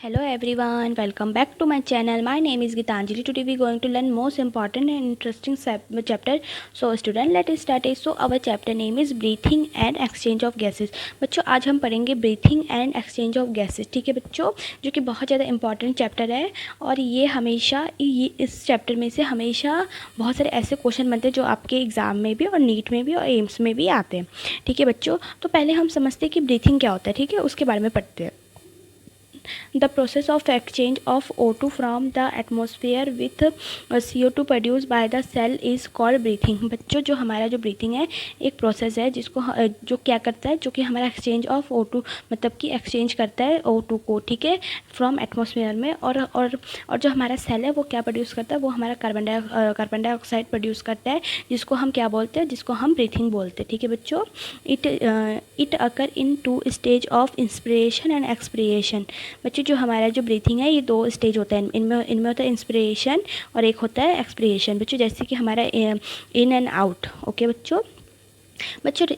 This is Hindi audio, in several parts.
Hello everyone, welcome back to my channel. My name is Gitanjali. Today we are going to learn most important and interesting chapter. So student, let us start it. So our chapter name is breathing and exchange of gases. बच्चों आज हम पढ़ेंगे breathing and exchange of gases. ठीक है बच्चों, जो कि बहुत ज़्यादा इंपॉर्टेंट चैप्टर है और ये हमेशा इस चैप्टर में से हमेशा बहुत सारे ऐसे क्वेश्चन बनते हैं जो आपके एग्ज़ाम में भी और नीट में भी और एम्स में भी आते हैं. ठीक है बच्चों, तो पहले हम समझते हैं कि ब्रीथिंग क्या होता है. ठीक है, उसके बारे में पढ़ते हैं. The process of exchange of O2 from the atmosphere with CO2 produced by the cell is called breathing. बच्चों जो हमारा जो ब्रीथिंग है एक प्रोसेस है जिसको जो क्या करता है, जो कि हमारा एक्सचेंज ऑफ O2 मतलब कि एक्सचेंज करता है O2 को. ठीक है, फ्रॉम एटमॉस्फेयर में और जो हमारा सेल है वो क्या प्रोड्यूस करता है, वो हमारा कार्बन डाइऑक्साइड प्रोड्यूस करता है, जिसको हम क्या बोलते हैं, जिसको हम ब्रीथिंग बोलते हैं. ठीक है बच्चों, it occur in 2 stage of inspiration and expiration. बच्चों जो हमारा जो ब्रीथिंग है ये 2 स्टेज होता है. इनमें होता है इंस्पिरेशन और एक होता है एक्सपिरेशन. बच्चों जैसे कि हमारा इन एंड आउट. ओके बच्चों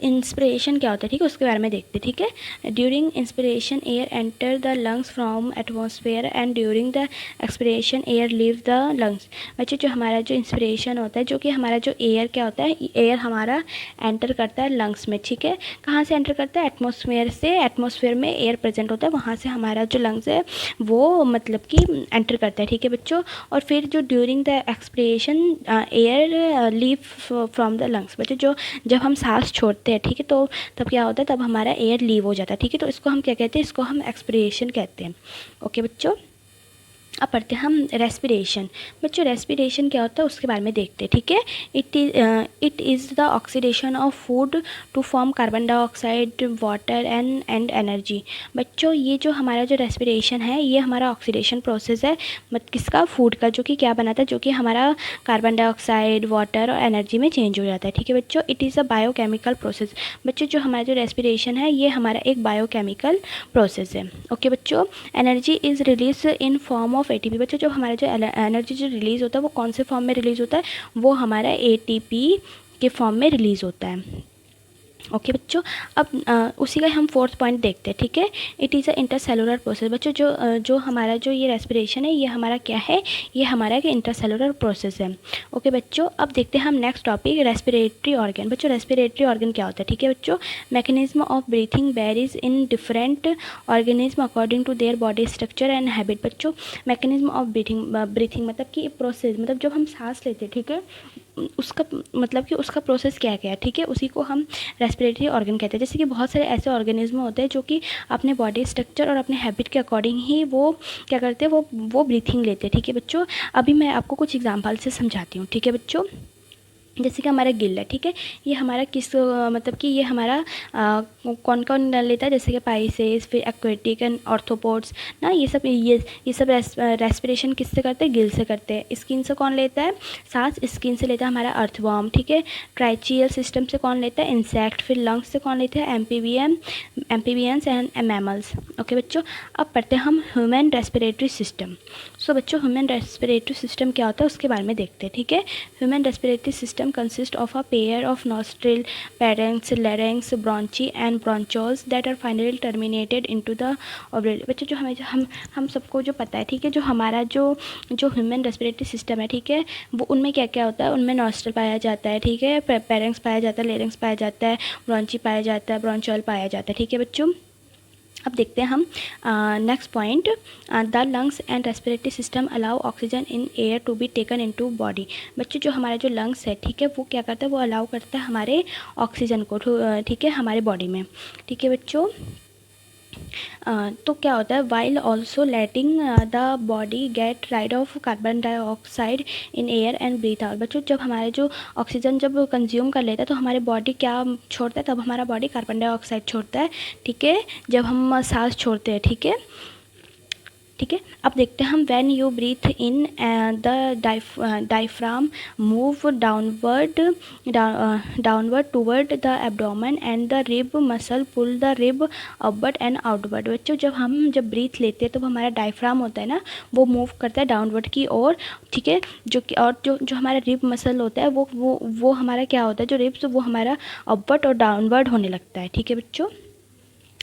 इंस्पिरेशन क्या होता है, ठीक है, उसके बारे में देखते हैं. ठीक है, during inspiration air enter the lungs from atmosphere and during the expiration air leave the lungs. बच्चों जो हमारा जो इंस्पिरेशन होता है, जो कि हमारा जो एयर क्या होता है, एयर हमारा एंटर करता है लंग्स में. ठीक है, कहाँ से एंटर करता है, एटमॉस्फेयर से. एटमॉस्फेयर में एयर प्रेजेंट होता है, वहाँ से हमारा जो लंग्स है वो मतलब कि एंटर करता है. ठीक है बच्चों, और फिर जो during the expiration air leave from the lungs. बच्चों जो जब हम सांस छोड़ते हैं, ठीक है, तो तब क्या होता है, तब हमारा एयर लीव हो जाता है. ठीक है, तो इसको हम क्या कहते हैं, इसको हम एक्सपिरेशन कहते हैं. ओके बच्चों, अब पढ़ते हैं हम रेस्पिरेशन. बच्चों रेस्पिरेशन क्या होता है उसके बारे में देखते हैं. ठीक है, it is the oxidation of food to form carbon dioxide, water and energy. बच्चों ये जो हमारा जो रेस्पिरेशन है ये हमारा ऑक्सीडेशन प्रोसेस है, किसका, फूड का, जो कि क्या बनाता है, जो कि हमारा कार्बन डाइऑक्साइड, वाटर और एनर्जी में चेंज हो जाता है. ठीक है बच्चों, it is a biochemical process. बच्चों जो हमारा जो रेस्पिरेशन है ये हमारा एक बायोकेमिकल प्रोसेस है. ओके बच्चों, energy is release in form of ATP. बच्चों जो हमारा जो एनर्जी जो रिलीज़ होता है वो कौन से फॉर्म में रिलीज़ होता है, वो हमारा ATP के फॉर्म में रिलीज़ होता है. ओके बच्चों, अब उसी का हम 4th पॉइंट देखते हैं. ठीक है, it is a intercellular process. बच्चों जो हमारा जो ये रेस्पिरेशन है ये हमारा क्या है, ये हमारा एक इंटरसेलुलर प्रोसेस है. ओके बच्चों, अब देखते हैं हम नेक्स्ट टॉपिक, रेस्पिरेटरी ऑर्गन. बच्चों रेस्पिरेटरी ऑर्गन क्या होता है. ठीक है बच्चों, mechanism of breathing varies in different organism according to their body structure and habit. बच्चों मैकेनिज्म ऑफ ब्रीथिंग मतलब कि प्रोसेस, मतलब जब हम सांस लेते हैं, ठीक है, उसका मतलब कि उसका प्रोसेस क्या क्या है. ठीक है, उसी को हम रेस्पिरेटरी ऑर्गन कहते हैं. जैसे कि बहुत सारे ऐसे ऑर्गेनिज्म होते हैं जो कि अपने बॉडी स्ट्रक्चर और अपने हैबिट के अकॉर्डिंग ही वो क्या करते हैं, वो ब्रीथिंग लेते हैं. ठीक है बच्चों, अभी मैं आपको कुछ एग्जांपल से समझाती हूँ. ठीक है बच्चों, जैसे कि हमारा गिल है, ठीक है, ये हमारा किस मतलब कि ये हमारा कौन कौन लेता है, जैसे कि पाइसेस, फिर एक्वेटिक एंड ऑर्थोपोड्स ना, ये सब रेस्पिरेशन किससे करते हैं, गिल से करते हैं. स्किन से कौन लेता है, सांस स्किन से लेता है हमारा अर्थवॉर्म. ठीक है, ट्राइचियल सिस्टम से कौन लेता है, इंसेक्ट. फिर लंग्स से कौन लेते हैं, एम्फीबियंस एंड मैमल्स. ओके बच्चों, अब पढ़ते हैं हम ह्यूमन रेस्पिरेटरी सिस्टम. सो बच्चों ह्यूमन रेस्पिरेटरी सिस्टम क्या होता है उसके बारे में देखते हैं. ठीक है, human respiratory system consist of a pair of nostril, pharynx, larynx, bronchi and bronchioles that are finally terminated into the alveoli. बच्चों जो हमें हम सबको जो पता है, ठीक है, जो हमारा जो ह्यूमन रेस्पिरेटरी सिस्टम है, ठीक है, वो उनमें क्या क्या होता है, उनमें नॉस्ट्रल पाया जाता है, ठीक है, पैरेंक्स पाया जाता है, लेरिंक्स पाया जाता है, ब्रॉन्ची पाया जाता है, ब्रॉन्चियोल पाया जाता है. ठीक है बच्चों, अब देखते हैं हम next point, the lungs and respiratory system allow oxygen in air to be taken into body. बच्चों जो हमारा जो लंग्स है, ठीक है, वो क्या करता है, वो अलाउ करता है हमारे ऑक्सीजन को, ठीक है, हमारे बॉडी में. ठीक है बच्चों, तो क्या होता है, while also letting the body get rid of carbon dioxide in air and breathe out. बच्चों जब हमारे जो ऑक्सीजन जब कंज्यूम कर लेता है तो हमारे बॉडी क्या छोड़ता है, तब हमारा बॉडी कार्बन डाइऑक्साइड छोड़ता है. ठीक है, जब हम सांस छोड़ते हैं. ठीक है, ठीक है, अब देखते हैं हम, when you breathe in the diaphragm move downward toward the abdomen and the rib muscle pull the rib upward and outward. बच्चों जब ब्रीथ लेते हैं तो हमारा डायफ्राम होता है ना, वो मूव करता है डाउनवर्ड की ओर. ठीक है, जो हमारा रिब मसल होता है वो हमारा क्या होता है, जो रिब्स वो हमारा अपवर्ड और डाउनवर्ड होने लगता है. ठीक है बच्चों,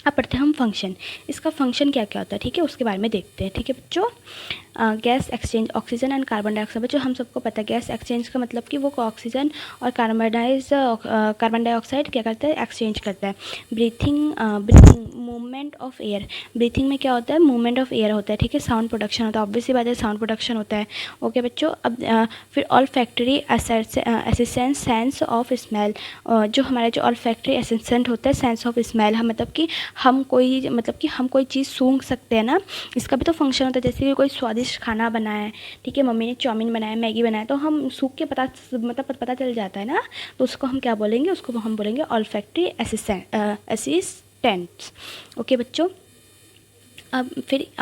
अब पढ़ते हैं हम फंक्शन। इसका फंक्शन क्या क्या होता है, ठीक है, उसके बारे में देखते हैं। ठीक है बच्चों, gas exchange oxygen and carbon dioxide. बच्चों हम सबको पता है गैस एक्सचेंज का मतलब कि वो ऑक्सीजन और कार्बन डाइऑक्साइड क्या करता है, एक्सचेंज करता है। Breathing movement of air. Breathing में क्या होता है, मूवमेंट ऑफ एयर होता है। ठीक है, साउंड प्रोडक्शन होता है, ऑब्वियसली बात है साउंड प्रोडक्शन होता है। ओके बच्चों, अब फिर all factory assistant sense of smell. जो हमारा जो ऑल फैक्ट्री असिस्टेंट होता है सेंस ऑफ स्मेल, हम मतलब कि हम कोई चीज़ सूंघ सकते हैं ना, इसका भी तो फंक्शन होता है। जैसे कि कोई स्वादिष्ट खाना बनाया है, ठीक है, मम्मी ने चाउमीन बनाया, मैगी बनाया, तो हम सूंघ के पता चल जाता है ना, तो उसको हम क्या बोलेंगे, उसको हम बोलेंगे ऑल्फैक्टरी असिस्टेंट्स। ओके बच्चों, अब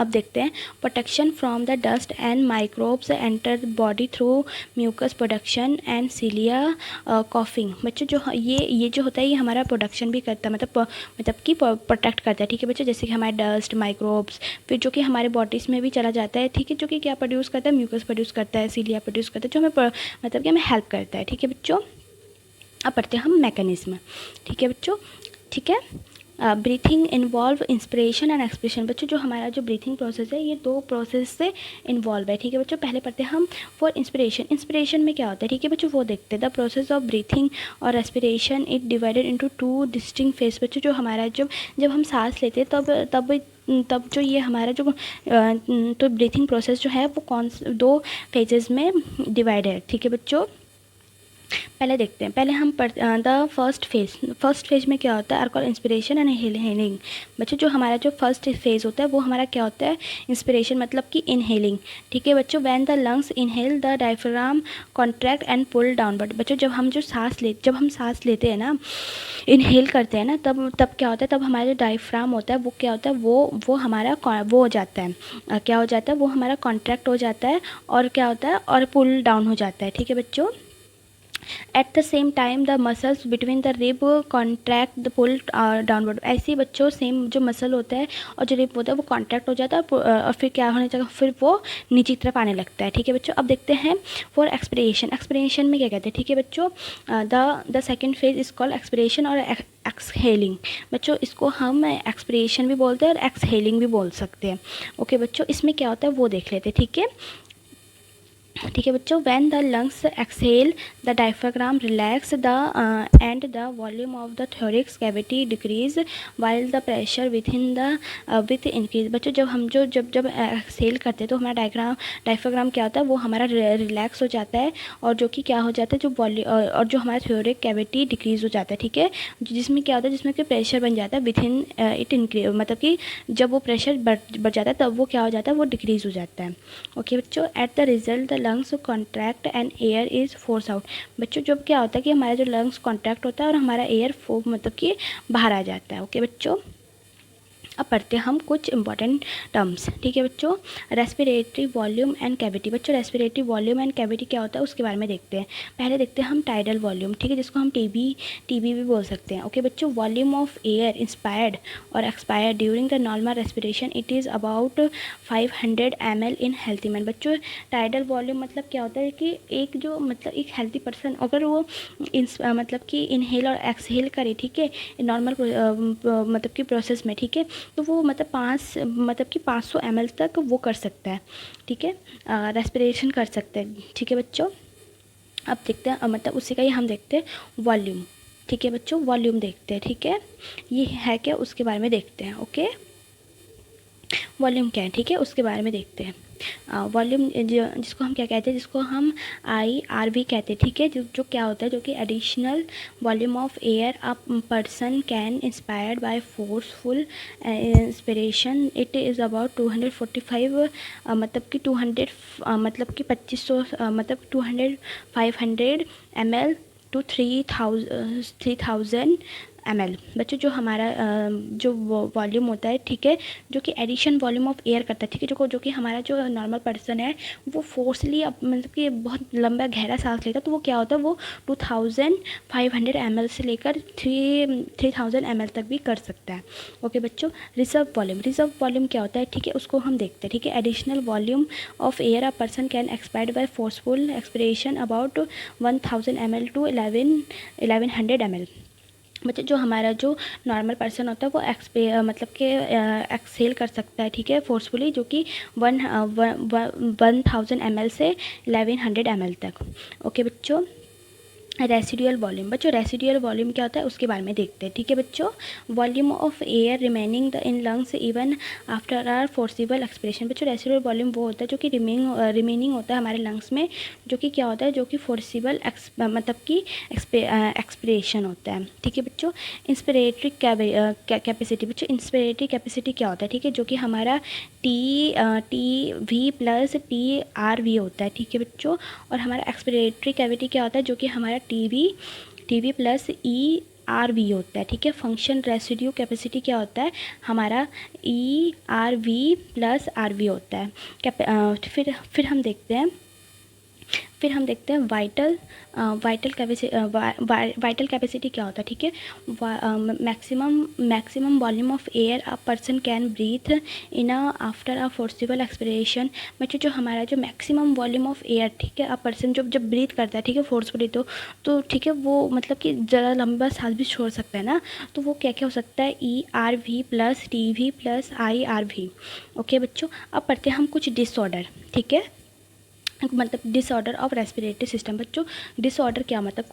देखते हैं protection from the dust and microbes enter body through mucus production and cilia coughing. बच्चों जो ये जो होता है ये हमारा प्रोडक्शन भी करता है, मतलब कि प्रोटेक्ट करता है। ठीक है बच्चों, जैसे कि हमारे डस्ट माइक्रोब्स, फिर जो कि हमारे बॉडीज़ में भी चला जाता है। ठीक है, जो कि क्या प्रोड्यूस करता है, म्यूकस प्रोड्यूस करता है, सीलिया प्रोड्यूस करता है, जो हमें मतलब कि हमें हेल्प करता है। ठीक है बच्चों, अब पढ़ते हैं हम मैकेनिज्म। ठीक है बच्चों, ठीक है, breathing involve inspiration and expression. बच्चों जो हमारा जो ब्रीथिंग प्रोसेस है ये 2 प्रोसेस से इन्वॉल्व है। ठीक है बच्चों, पहले पढ़ते हैं हम फॉर इंस्पिरेशन। इंस्पिरेशन में क्या होता है, ठीक है बच्चों, वो देखते हैं। द प्रोसेस ऑफ ब्रीथिंग और respiration it divided into 2 distinct phase. बच्चों जो हमारा जब हम सांस लेते हैं तब जो ये हमारा जो तो ब्रीथिंग प्रोसेस जो है वो 2 फेजेस में डिवाइड है। ठीक है बच्चों, पहले देखते हैं, पहले हम द फर्स्ट फेज में क्या होता है, are call inspiration and inhaling. बच्चों जो हमारा जो फर्स्ट फेज होता है वो हमारा क्या होता है, इंस्पिरेशन मतलब कि इनहेलिंग। ठीक है बच्चों, when the lungs inhale the diaphragm contract and pull downward. बच्चों जब हम सांस लेते हैं ना, इनहेल करते हैं ना, तब क्या होता है, तब हमारा जो डायफ्राम होता है वो क्या होता है, वो हमारा वो हो जाता है, क्या हो जाता है, वो हमारा कॉन्ट्रैक्ट हो जाता है और क्या होता है, और पुल डाउन हो जाता है। ठीक है बच्चों, at the same time the muscles between the rib contract the pull downward. ऐसे ही बच्चों सेम जो मसल होता है और जो रिब होता है वो कॉन्ट्रैक्ट हो जाता है और फिर क्या होने लगा, फिर वो नीचे की तरफ आने लगता है। ठीक है बच्चों, अब देखते हैं फॉर एक्सपिरेशन। एक्सपिरेशन में क्या कहते हैं, ठीक है बच्चों, the second phase is called expiration और एक्सहेलिंग। बच्चों इसको हम एक्सपिरेशन भी बोलते हैं और एक्सहेलिंग भी बोल सकते हैं। ओके बच्चों, इसमें क्या होता है वो देख लेते हैं। ठीक है बच्चों, when the lungs exhale the diaphragm relax the end the volume of the thorax cavity decrease while the pressure with increase. बच्चों जब एक्सहेल करते हैं तो हमारा डायफ्राम क्या होता है, वो हमारा रिलैक्स हो जाता है और जो कि क्या हो जाता है, जो वॉल्यूम और जो हमारा थोरैक कैविटी डिक्रीज हो जाता है। ठीक है, जिसमें क्या होता है, जिसमें कि प्रेशर बन जाता है विथ इन इट इंक्रीज, मतलब कि जब वो प्रेशर बढ़ जाता है तब वो क्या हो जाता है, वो डिक्रीज हो जाता है। ओके बच्चों, at the result the lungs contract and air is force out. बच्चों जब क्या होता है कि हमारा जो लंग्स कॉन्ट्रैक्ट होता है और हमारा एयर मतलब कि बाहर आ जाता है। ओके बच्चों, अब पढ़ते हैं हम कुछ इंपॉर्टेंट टर्म्स। ठीक है बच्चों, रेस्पिरेटरी वॉल्यूम एंड कैविटी। बच्चों रेस्पिरेटरी वॉल्यूम एंड कैविटी क्या होता है उसके बारे में देखते हैं। पहले देखते हैं हम टाइडल वॉल्यूम, ठीक है, जिसको हम टीबी भी बोल सकते हैं। ओके बच्चों, वॉल्यूम ऑफ एयर इंस्पायर्ड और expired during the normal respiration it is about 500 ml in healthy man. बच्चों टाइडल वॉल्यूम मतलब क्या होता है कि एक हेल्थी पर्सन अगर वो मतलब कि इनहेल और एक्सहेल करे, ठीक है, नॉर्मल मतलब कि प्रोसेस में, ठीक है, तो वो मतलब कि 500 ml तक वो कर सकता है। ठीक है, रेस्पिरेशन कर सकते हैं। ठीक है बच्चों, अब देखते हैं मतलब उसी का ही हम देखते हैं वॉल्यूम। ठीक है बच्चों, वॉल्यूम देखते हैं। ठीक है, ये है क्या उसके बारे में देखते हैं। ओके, वॉल्यूम क्या है, ठीक है, उसके बारे में देखते हैं। वॉल्यूम जिसको हम क्या कहते हैं, जिसको हम IRV कहते हैं। ठीक है, जो क्या होता है, जो कि additional volume of air a person can inspired by forceful inspiration it is about 245 मतलब कि 200 मतलब कि 2500 मतलब 500 ml टू 3000 ml। बच्चों जो हमारा जो वॉल्यूम होता है, ठीक है, जो कि एडिशन वॉल्यूम ऑफ एयर करता है, ठीक है, जो कि हमारा जो नॉर्मल पर्सन है वो फोर्सली मतलब कि बहुत लंबा गहरा सांस लेता है, तो वो क्या होता है, वो 2500 ml से लेकर 3000 ml तक भी कर सकता है। ओके बच्चों, रिजर्व वॉल्यूम क्या होता है, ठीक है, उसको हम देखते हैं। ठीक है, additional volume of air a person can expired by forceful expiration about 1000 ml to 1100 ml। बच्चों जो हमारा जो नॉर्मल पर्सन होता है वो मतलब कि एक्सहेल कर सकता है, ठीक है, फोर्सफुली, जो कि 1000 ml से 1100 ml तक। ओके बच्चों, रेसिडुअल वॉल्यूम। बच्चों रेसिडुअल वॉल्यूम क्या होता है उसके बारे में देखते हैं, ठीक है बच्चों। Volume of air remaining in lungs even after are forcible expiration. बच्चों रेसिडुअल वॉल्यूम वो होता है जो कि रिमेनिंग होता है हमारे लंग्स में, जो कि क्या होता है, जो कि फोर्सिबल मतलब कि एक्सपिरेशन होता है, ठीक है बच्चों। Inspiratory capacity. बच्चों इंस्पिरेटरी कैपेसिटी क्या होता है, ठीक है, जो कि हमारा T plus T R V होता है, ठीक है बच्चों। और हमारा एक्सपिरेटरी कैविटी क्या होता है, जो कि हमारा T V plus E R V होता है, ठीक है। फंक्शन रेसिड्यू कैपेसिटी क्या होता है, हमारा E R V plus R V होता है। फिर हम देखते हैं वाइटल कैपेसिटी क्या होता है, ठीक है। Maximum volume of air a person can breathe in after a forcible expiration. बच्चों जो हमारा जो मैक्सिमम वॉल्यूम ऑफ एयर, ठीक है, अ पर्सन जब ब्रीथ करता है, ठीक है, फोर्सफुली, तो ठीक है, वो मतलब कि ज़रा लंबा सांस भी छोड़ सकता है ना, तो वो क्या क्या हो सकता है, E R V plus T V plus I R V. Okay बच्चों, अब पढ़ते हैं हम कुछ डिसऑर्डर, ठीक है, मतलब डिसऑर्डर ऑफ रेस्पिरेटरी सिस्टम। बच्चों डिसऑर्डर क्या मतलब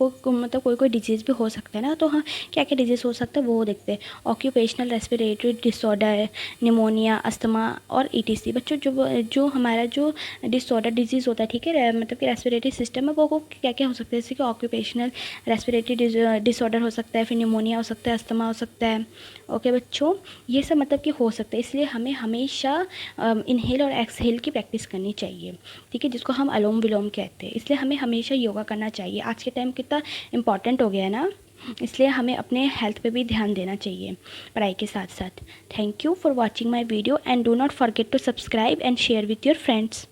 कोई डिजीज़ भी हो सकता है ना, तो हाँ क्या क्या डिजीज़ हो सकता है वो देखते हैं। Occupational respiratory disorder, pneumonia, asthma और ईटीसी। बच्चों जो हमारा जो डिसऑर्डर डिजीज़ होता है, ठीक है, मतलब कि रेस्पिरेटरी सिस्टम में वो क्या क्या हो सकता है, जैसे कि ऑक्यूपेशनल रेस्पिरेटरी डिसऑर्डर हो सकता है, फिर निमोनिया हो सकता है, अस्थमा हो सकता है। ओके बच्चों, ये सब मतलब कि हो सकता है, इसलिए हमें हमेशा इनहेल और एक्सहेल की प्रैक्टिस करनी चाहिए, ठीक है, जिसको हम अनुलोम विलोम कहते हैं। इसलिए हमें हमेशा योगा करना चाहिए। आज के टाइम कितना इम्पॉर्टेंट हो गया है ना, इसलिए हमें अपने हेल्थ पे भी ध्यान देना चाहिए पढ़ाई के साथ साथ। Thank you for watching my video and do not forget to subscribe and share with your friends.